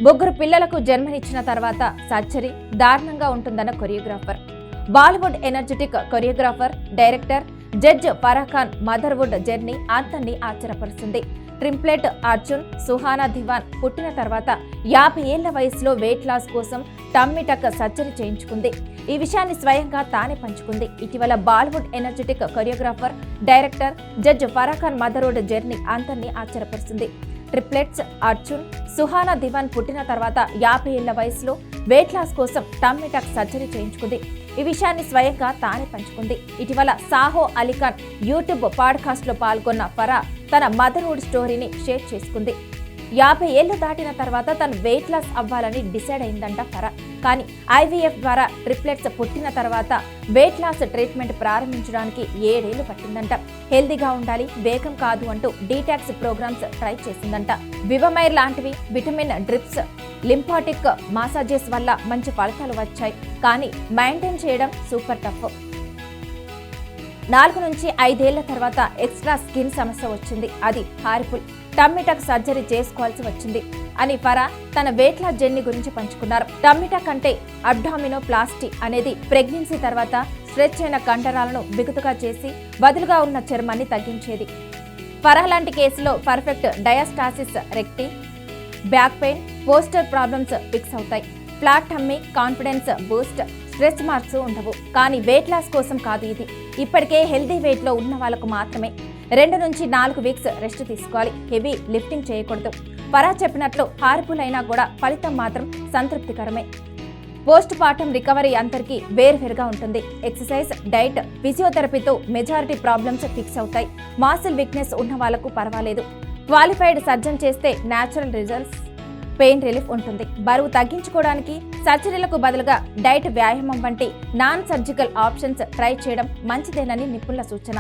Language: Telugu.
ముగ్గురు పిల్లలకు జన్మనిచ్చిన తర్వాత సర్జరీ దారుణంగా ఉంటుందన్న choreographer. Bollywood energetic choreographer, director judge Farah Khan motherhood journey అందరినీ ఆశ్చర్యపరుస్తుంది. ట్రిప్లెట్ అర్జున్, సుహానా దివాన్ పుట్టిన తర్వాత 50 ఏళ్ల వయసులో వెయిట్ లాస్ కోసం టమ్మీ టక్ సర్జరీ చేయించుకుంది. ఈ విషయాన్ని స్వయంగా తానే పంచుకుంది. ఇటీవల Bollywood energetic choreographer, director judge Farah Khan motherhood journey అందరినీ ఆశ్చర్యపరుస్తుంది. ట్రిప్లెట్స్ అర్జున్, సుహానా దివాన్ పుట్టిన తర్వాత 50 ఏళ్ల వయసులో వెయిట్ లాస్ కోసం టమ్మీ టక్ సర్జరీ చేయించుకుంది. ఈ విషయాన్ని స్వయంగా తానే పంచుకుంది. ఇటీవల సాహో అలీఖాన్ యూట్యూబ్ పాడ్కాస్ట్ లో పాల్గొన్న ఫరా తన మదర్వుడ్ స్టోరీని షేర్ చేసుకుంది. 50 ఏళ్లు దాటిన తర్వాత తను వెయిట్ లాస్ అవ్వాలని డిసైడ్ అయిందంట ఫరా. కానీ IVF ద్వారా ట్రిప్లెట్స్ పుట్టిన తర్వాత వెయిట్ లాస్ ట్రీట్మెంట్ ప్రారంభించడానికి 7 ఏళ్లు పట్టిందంట. హెల్దీగా ఉండాలి, వేగం కాదు అంటూ డీటాక్స్ ప్రోగ్రామ్స్ ట్రై చేసిందంట. వివమైర్ లాంటివి, విటమిన్ డ్రిప్స్, లింఫాటిక్ మసాజెస్ వల్ల మంచి ఫలితాలు వచ్చాయి. కానీ మెయింటైన్ చేయడం సూపర్ టఫ్. 4 నుంచి 5 ఏళ్ల తర్వాత ఎక్స్ట్రా స్కిన్ సమస్య వచ్చింది. అది హారిపుల్. టమ్మీ టక్ సర్జరీ చేసుకోవాల్సి వచ్చింది అని ఫరా తన వెయిట్ లాస్ జర్నీ గురించి పంచుకున్నారు. టమ్మీ టక్ అంటే అబ్డామినోప్లాస్టీ అనేది ప్రెగ్నెన్సీ తర్వాత స్ట్రెచ్ అయిన కండరాలను బిగుతుగా చేసి వదులుగా ఉన్న చర్మాన్ని తగ్గించేది. ఫరా లాంటి కేసులో perfect diastasis recti, back pain, posture problems fix అవుతాయి. Flat tummy, confidence boost, stretch marks ఉండవు. కానీ వెయిట్ లాస్ కోసం కాదు ఇది. ఇప్పటికే హెల్దీ వెయిట్ లో ఉన్న వాళ్ళకు మాత్రమే. 2 నుంచి 4 వీక్స్ రెస్ట్ తీసుకోవాలి. హెవీ లిఫ్టింగ్ చేయకూడదు. ఫరా చెప్పినట్లు హారిపుల్ అయినా కూడా ఫలితం మాత్రం సంతృప్తికరమే. పోస్ట్ పార్టం రికవరీ అందరికీ వేర్వేరుగా ఉంటుంది. ఎక్సర్సైజ్, డైట్, ఫిజియోథెరపీతో మెజారిటీ ప్రాబ్లమ్స్ ఫిక్స్ అవుతాయి. మాసిల్ వీక్నెస్ ఉన్న వాళ్లకు పర్వాలేదు. క్వాలిఫైడ్ సర్జన్ చేస్తే న్యాచురల్ రిజల్ట్స్, పెయిన్ రిలీఫ్ ఉంటుంది. బరువు తగ్గించుకోవడానికి సర్జరీలకు బదులుగా డైట్, వ్యాయామం వంటి నాన్ సర్జికల్ ఆప్షన్స్ ట్రై చేయడం మంచిదేనని నిపుణుల సూచన.